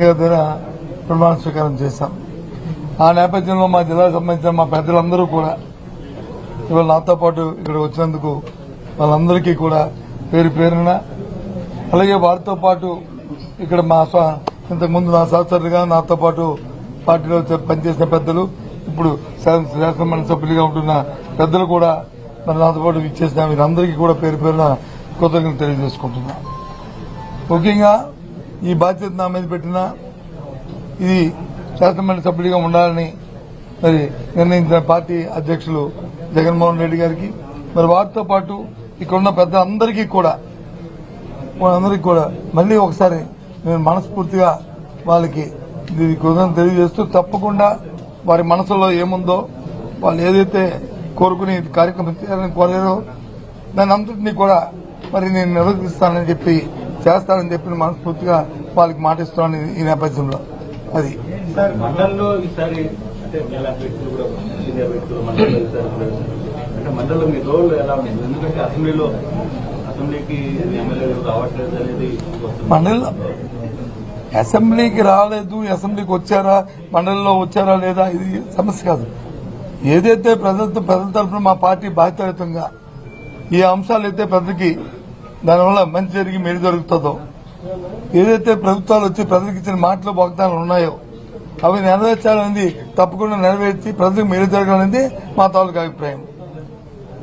దగ్గర ప్రమాణ స్వీకారం చేశాం. ఆ నేపథ్యంలో మా జిల్లాకు సంబంధించిన మా పెద్దలందరూ కూడా ఇవాళ నాతో పాటు ఇక్కడ వచ్చినందుకు వాళ్ళందరికీ కూడా పేరు పేరున, అలాగే వారితో పాటు ఇక్కడ మా ఇంతకుముందు నా సహచరులుగా నాతో పాటు పార్టీలో పనిచేసిన పెద్దలు, ఇప్పుడు శాసనమండలి సభ్యులుగా ఉంటున్న పెద్దలు కూడా మరి నాతో పాటు ఇచ్చేసిన వీరందరికీ కూడా పేరు పేరున కృతజ్ఞతలు తెలియజేసుకుంటున్నా. ముఖ్యంగా ఈ బాధ్యత నా మీద పెట్టిన ఇది శాసనమండలి సభ్యుడిగా ఉండాలని మరి నిర్ణయించిన పార్టీ అధ్యక్షులు జగన్మోహన్ రెడ్డి గారికి, మరి వారితో పాటు ఇక్కడున్న పెద్దలందరికీ కూడా మళ్లీ ఒకసారి నేను మనస్ఫూర్తిగా వాళ్ళకి కృతజ్ఞతలు తెలియజేస్తూ, తప్పకుండా వారి మనసులో ఏముందో వాళ్ళు ఏదైతే కోరుకుని కార్యక్రమం చేయాలని కోరారో దాని అంతటినీ కూడా మరి నేను నిర్వర్తిస్తానని చెప్పి చేస్తానని చెప్పి మనస్ఫూర్తిగా వాళ్ళకి మాటిస్తున్నాను. ఈ నేపథ్యంలో అది మండలంలో ఈసారి మండలంలో మీ రోల్ ఎలా ఉంది? ఎందుకంటే అసెంబ్లీకి ఎమ్మెల్యేలు రావట్లేదు అనేది మండలిలో అసెంబ్లీకి రాలేదు, అసెంబ్లీకి వచ్చారా, మండలిలో వచ్చారా లేదా ఇది సమస్య కాదు. ఏదైతే ప్రజల తరఫున మా పార్టీ బాధ్యతయుతంగా ఈ అంశాలు అయితే ప్రజలకి దానివల్ల మంచి జరిగి మేలు జరుగుతుందో, ఏదైతే ప్రభుత్వాలు వచ్చి ప్రజలకు ఇచ్చిన మాటలు వాగ్దానాలు ఉన్నాయో అవి నెరవేర్చాలనేది తప్పకుండా నెరవేర్చి ప్రజలకు మేలు జరగాలనేది మా తాలూకు అభిప్రాయం.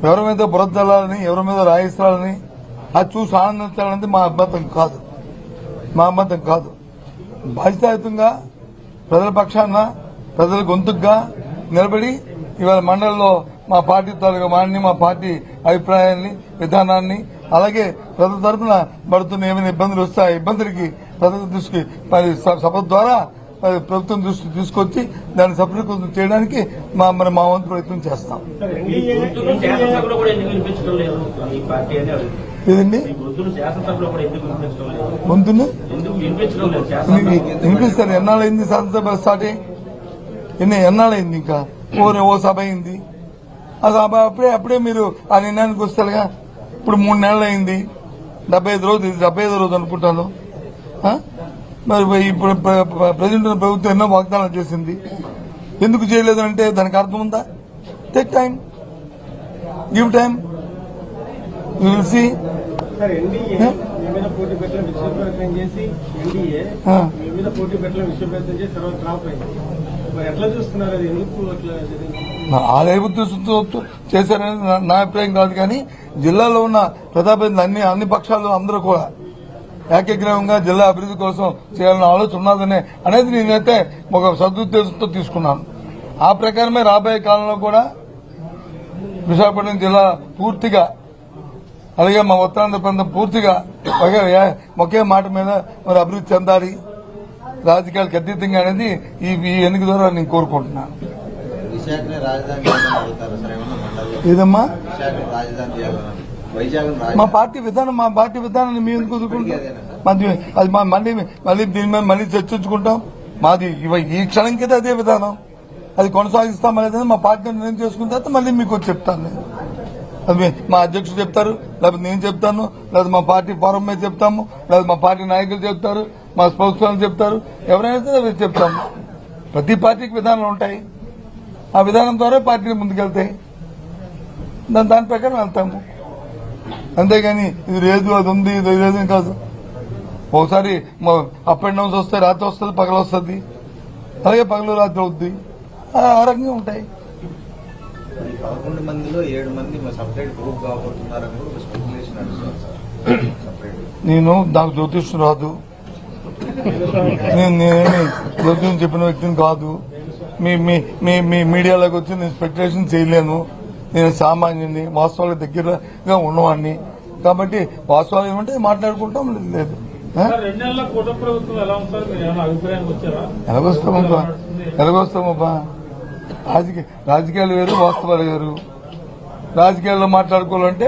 ఎవరి మీద బురద జల్లాలని, ఎవరి మీద రాయిస్తాలని అది చూసి ఆనందించాలనేది మా అభ్యంతరం కాదు. బాధ్యతాయుతంగా ప్రజల పక్షాన ప్రజల గొంతుగా నిలబడి ఇవాళ మండలిలో మా పార్టీ తాలూకా వాడిని, మా పార్టీ అభిప్రాయాన్ని, విధానాన్ని, అలాగే ప్రజల తరఫున పడుతున్న ఏమైనా ఇబ్బందులు వస్తే ఆ ఇబ్బందులకి ప్రజల దృష్టికి మరి సభ ద్వారా ప్రభుత్వం దృష్టికి తీసుకొచ్చి దాన్ని సఫలీకృతం చేయడానికి మా వంతు ప్రయత్నం చేస్తాం. ఏదండి గొంతును వినిపిస్తారు? ఎన్నాళ్ళైంది శాసనసభ స్టార్ట్ అయ్యి? ఎన్నాళ్ళైంది? ఇంకా ఓ సభ అయింది. ఆ సభ అప్పుడే మీరు ఆ నిర్ణయానికి వస్తారుగా. ఇప్పుడు 3 నెలలు అయింది, 75 రోజు, ఇది 75వ రోజు అనుకుంటాను. మరి ఇప్పుడు ప్రజెంట్ ప్రభుత్వం ఎన్నో వాగ్దానాలు చేసింది. ఎందుకు చేయలేదు అంటే దానికి అర్థం ఉందా? Take time, give time, you will see. ఆ లేబుద్ధితో చేశారని నా అభిప్రాయం కాదు. కానీ జిల్లాలో ఉన్న ప్రజాప్రతినిధులు అన్ని పక్షాలు అందరూ కూడా ఏకగ్రీవంగా జిల్లా అభివృద్ధి కోసం చేయాలన్న ఆలోచన ఉన్నదనే అనేది నేనైతే ఒక సదుద్దేశంతో తీసుకున్నాను. ఆ ప్రకారమే రాబోయే కాలంలో కూడా విశాఖపట్నం జిల్లా పూర్తిగా, అలాగే మా ఉత్తరాంధ్ర ప్రాంతం పూర్తిగా ఒకే మాట మీద మరి అభివృద్ధి చెందాలి, రాజకీయాలకు అతీతంగా అనేది ఈ ఎన్నిక ద్వారా నేను కోరుకుంటున్నాను. ఏదమ్మా మా పార్టీ విధానాన్ని మేము ఎందుకు వదులుకుంటాం? అది మళ్ళీ దీని మీద మళ్ళీ చర్చించుకుంటాం. మాది ఈ క్షణంకైతే అదే విధానం, అది కొనసాగిస్తామనేది మా పార్టీ నిర్ణయం చేసుకున్న తర్వాత మళ్ళీ మీకు వచ్చి చెప్తాను. నేను అది మా అధ్యక్షుడు చెప్తారు, లేకపోతే నేను చెప్తాను, లేదా మా పార్టీ ఫోరం మీద చెప్తాము, లేదా మా పార్టీ నాయకులు చెప్తారు, మా స్పోక్స్ పర్సన్ చెప్తారు, ఎవరైనా సరే చెప్తాము. ప్రతి పార్టీకి విధానాలు ఉంటాయి. ఆ విధానం ద్వారా పార్టీలు ముందుకెళ్తాయి. దాని ప్రకారం వెళ్తాము. అంతేగాని ఇది లేదు, అది ఉంది, ఇది లేదు కాదు. ఒకసారి అప్ అండ్ డౌన్స్ వస్తాయి, రాత్రి వస్తుంది, పగలు వస్తుంది, అలాగే పగలు రాత్రి అవుద్ది. ఆ రకంగా ఉంటాయి. 11 మందిలో 7 మంది సపరేట్ గ్రూప్ కాబోతున్నారని కూడా ఒక స్పెక్యులేషన్ నడుస్తుంది. నాకు జ్యోతిష్యం రాదు, నేనేమి జ్యోతిష్యం చెప్పిన వ్యక్తిని కాదు. మీ మీడియాలోకి వచ్చి నేను స్పెక్యులేషన్ చేయలేను. నేను సామాన్యుని, వాస్తవాలకు దగ్గరగా ఉన్నవాడిని. కాబట్టి వాస్తవాలు ఏమంటే మాట్లాడుకుంటాం. లేదు ఎలాగొస్తామబ్బా, రాజకీయాలు వేరు, వాస్తవాలు వేరు. రాజకీయాల్లో మాట్లాడుకోవాలంటే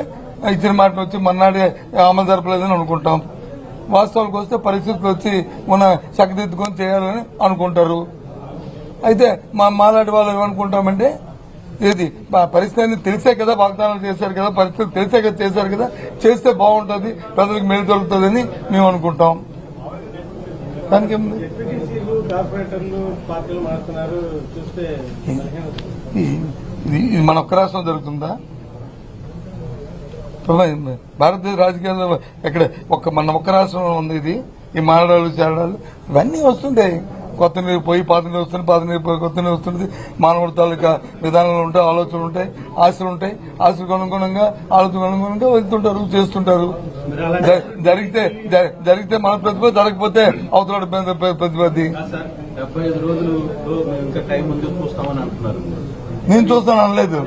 ఇచ్చిన మాటను వచ్చి మన్నాడే అమలు జరపలేదని అనుకుంటాం. వాస్తవాలకు వస్తే పరిస్థితులు వచ్చి మన చక్కదిద్దుకొని చేయాలని అనుకుంటారు. అయితే మాలాంటి వాళ్ళు ఏమనుకుంటామంటే, ఏది పరిస్థితి తెలిసే కదా వాగ్దానాలు చేశారు కదా, పరిస్థితి తెలిసే కదా చేశారు కదా, చేస్తే బాగుంటుంది, ప్రజలకు మేలు జరుగుతుందని మేము అనుకుంటాం. దానికి ఏముంది? ఎంపీటీసీలు కార్పొరేటర్లు పార్టీలు మారుతున్నారు చూస్తే ఇది మన ఒక్క రాష్ట్రం జరుగుతుందా? భారతదేశ రాజకీయాల్లో ఎక్కడ మన ఒక్క రాష్ట్రంలో ఉంది ఇది. ఈ మారడాలు చేరడాలు ఇవన్నీ వస్తుంటాయి. కొత్త నీరు పోయి పాత నీరు వస్తుంది, పాత నీరు పోయి కొత్త నీరు వస్తుంది. మానవుడి తాలూకా విధానాలు ఉంటాయి, ఆలోచనలు ఉంటాయి, ఆశలు ఉంటాయి. ఆశలకు అనుగుణంగా ఆలోచనకు అనుగుణంగా వెళ్తుంటారు, చేస్తుంటారు. జరిగితే మన ప్రతిభ, జరగకపోతే అవతల ప్రతిపత్తి. 75 రోజులు ఇంకా టైం ముందు చూస్తామని అంటున్నారు. నేను చూస్తాను అనలేదు,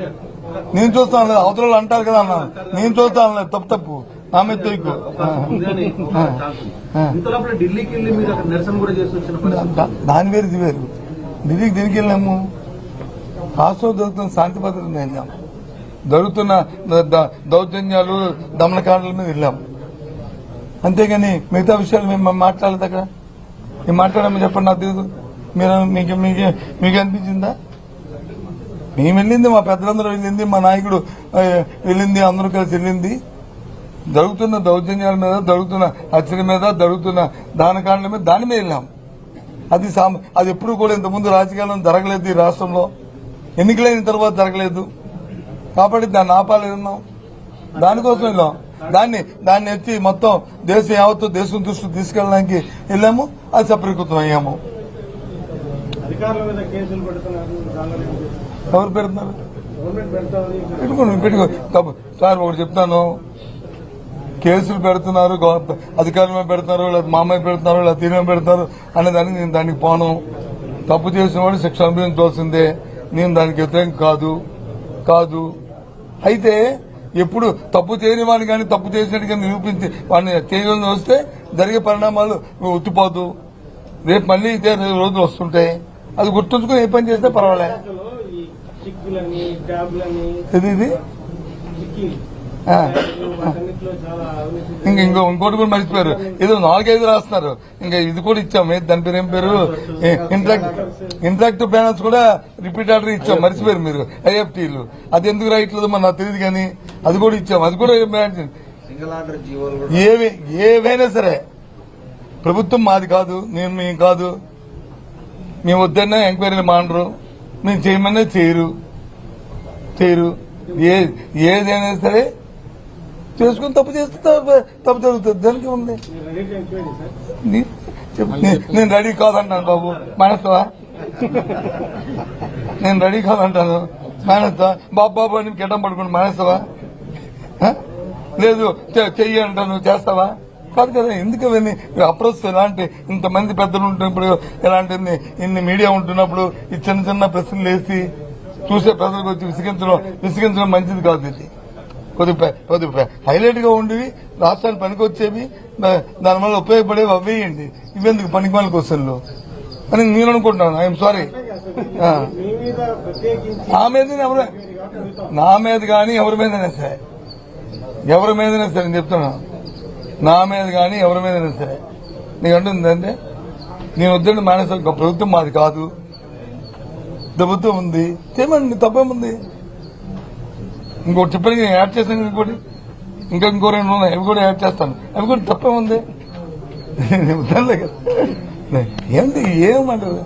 అవతల అంటారు కదా అన్నా. నేను చూస్తాను అనలేదు. తప్పు నా మీద తొక్కు. ఢిల్లీకి వెళ్ళి మీరు అక్కడ నిరసన కూడా చేసి వచ్చిన దాని వేరు ఇది వేరు. ఢిల్లీకి దేనికి వెళ్ళాము? రాష్ట్రంలో జరుగుతున్న శాంతి భద్రత వెళ్ళాం, జరుగుతున్న దౌర్జన్యాలు దమనకాండల మీద వెళ్ళాం. అంతేగాని మిగతా విషయాలు మేము మాట్లాడలేదు. అక్కడ మేము మాట్లాడామని చెప్పండి. నాకు తెలియదు. మీకు అనిపించిందా? మేము వెళ్ళింది, మా పెద్దలందరూ వెళ్ళింది, మా నాయకుడు వెళ్ళింది, అందరూ కలిసి వెళ్ళింది. జరుగుతున్న దౌర్జన్యాల మీద, జరుగుతున్న హత్యల మీద, జరుగుతున్న దానకాండల మీద, దాని మీద వెళ్ళాం. అది ఎప్పుడు కూడా ఇంతకుముందు రాజకీయాల్లో జరగలేదు. ఈ రాష్ట్రంలో ఎన్నికలైన తర్వాత జరగలేదు కాబట్టి దాన్ని ఆపాలేదన్నాం. దానికోసం వెళ్ళాం. దాన్ని ఎత్తి మొత్తం దేశం యావత్తు దేశం దృష్టికి తీసుకెళ్ళడానికి వెళ్ళాము. అది సఫలీకృతం అయ్యాము. అధికారుల మీద కేసులు పెడుతున్నారు. ఎవరు పెడుతున్నారు? గవర్నమెంట్ పెడతామని పెట్టుకో సార్. ఒకటి చెప్తాను, కేసులు పెడుతున్నారు, అధికారుల మీద పెడుతున్నారు, లేదా మా మీద పెడుతున్నారు, లేదా తీరు మీద పెడుతున్నారు అనే దానికి నేను దానికి పోను. తప్పు చేసిన వాడు శిక్ష అనుభవించవలసిందే. నేను దానికి వ్యతిరేకం కాదు. అయితే ఎప్పుడు తప్పు చేయని వాడిని కానీ తప్పు చేసినట్టుగా నిరూపించి వాడిని చేయగలని వస్తే జరిగే పరిణామాలు ఉత్తిపోదు. రేపు మళ్ళీ ఇదే రోజులు వస్తుంటాయి. అది గుర్తుంచుకుని ఏ పని చేస్తే పర్వాలే. ఇది ఇంకోటి కూడా మర్చిపోయారు. ఏదో 4-5 రాస్తున్నారు. ఇంకా ఇది కూడా ఇచ్చాం. దాని పేరు ఏం పేరు? ఇంటరాక్టివ్ ప్యానల్స్ కూడా రిపీట్ ఆర్డర్ ఇచ్చాం. మర్చిపోయారు మీరు. ఐఎఫ్టీలు అది ఎందుకు రాయట్లేదు మరి నాకు తెలియదు కానీ అది కూడా ఇచ్చాం. అది కూడా ఏవైనా సరే ప్రభుత్వం మాది కాదు, మేము కాదు. మేము వద్దన్నా ఎంక్వైరీలు మానరు, మేము చేయమన్నా చేయరు. ఏదైనా సరే చేసుకుని తప్పు చేస్తే తప్పు జరుగుతుంది. దానికి ఉంది. నేను రెడీ కాదంటాను బాబు, మానేస్తావా? నేను రెడీ కాదంటాను, మానేస్తావా? బాబు అని గిడ్డం పడుకుని మానేస్తావా? లేదు చెయ్యి అంటాను, చేస్తావా? కాదు కదా. ఎందుకు అవన్నీ అప్రోచ్? ఎలాంటి ఇంతమంది పెద్దలు ఉంటున్నప్పుడు, ఎలాంటి ఇన్ని మీడియా ఉంటున్నప్పుడు ఈ చిన్న ప్రశ్నలు వేసి చూసే ప్రజలకు వచ్చి విసిగించడం మంచిది కాదు. ఇది కొద్దిగా హైలైట్ గా ఉండేవి, రాష్ట్రానికి పనికొచ్చేవి, దానివల్ల ఉపయోగపడేవి అవేయండి. ఇవెందుకు పనికిమాల క్వశ్చన్లు అని నేను అనుకుంటున్నాను. I'm sorry. నా మీద కానీ ఎవరి మీదైనా సరే నేను చెప్తున్నాను. నా మీద కానీ ఎవరి మీదైనా సరే నీకు అంటుందంటే నేను వద్దండి మానేసాను. ప్రభుత్వం మాది కాదు, ప్రభుత్వం ఉంది, చేయమండి, తప్పేముంది. ఇంకోటి చెప్పండి, నేను యాడ్ చేస్తాను. ఇంకో 2 ఉన్నాయి, అవి కూడా యాడ్ చేస్తాను. అవి కూడా తప్పేముంది. వద్దలే కదా. ఏంటి ఏమంటారు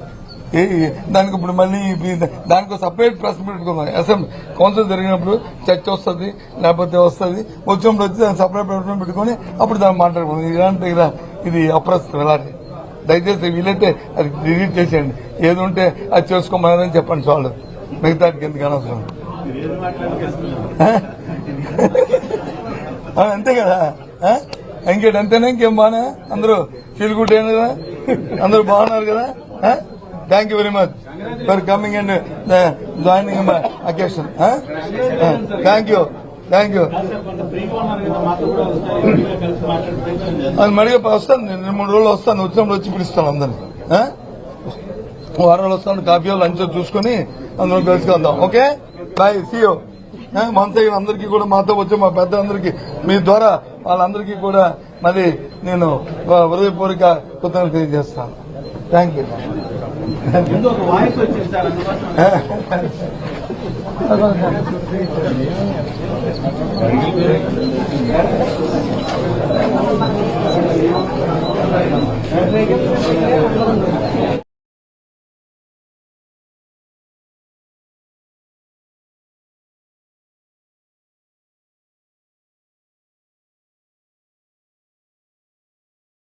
దానికి? ఇప్పుడు మళ్ళీ దానికి సపరేట్ ప్రెస్ మీట్ పెట్టుకుందాం. అసెంబ్లీ కౌన్సిల్ జరిగినప్పుడు చర్చ వస్తుంది, లేకపోతే వచ్చినప్పుడు వచ్చి దాన్ని సపరేట్ ప్రెస్ మీట్ పెట్టుకుని అప్పుడు దాన్ని మాట్లాడుకుందాం. ఇలాంటి ఇది అప్రస్తుతం. ఇలాంటి దయచేసి వీలైతే అది డిలీట్ చేసేయండి. ఏది ఉంటే అది చేసుకోమని చెప్పండి చాలు. మిగతాకి ఎందుకు అనవసరం. అంతే కదా. అంతేనా? ఇంకేం బాగా అందరూ ఫీల్ గుడ్ అయినా కదా? అందరూ బాగున్నారు కదా? Thank you very much for coming and joining my occasion. Thank you. అది మడిగా వస్తాను. నేను 2-3 రోజులు వస్తాను. వచ్చినప్పుడు వచ్చి పిలుస్తాను అందరినీ. వారాలు వస్తాను. కాఫీ లంచ్ చూసుకుని అందరం కలుసుకుందాం. Okay, bye, see you. మనసైన అందరికీ కూడా, మాతో వచ్చే మా పెద్దలందరికీ, మీ ద్వారా వాళ్ళందరికీ కూడా మళ్ళీ నేను హృదయపూర్వక కృతజ్ఞతలు తెలియజేస్తాను. Thank you. వాయిస్ వచ్చింది సార్.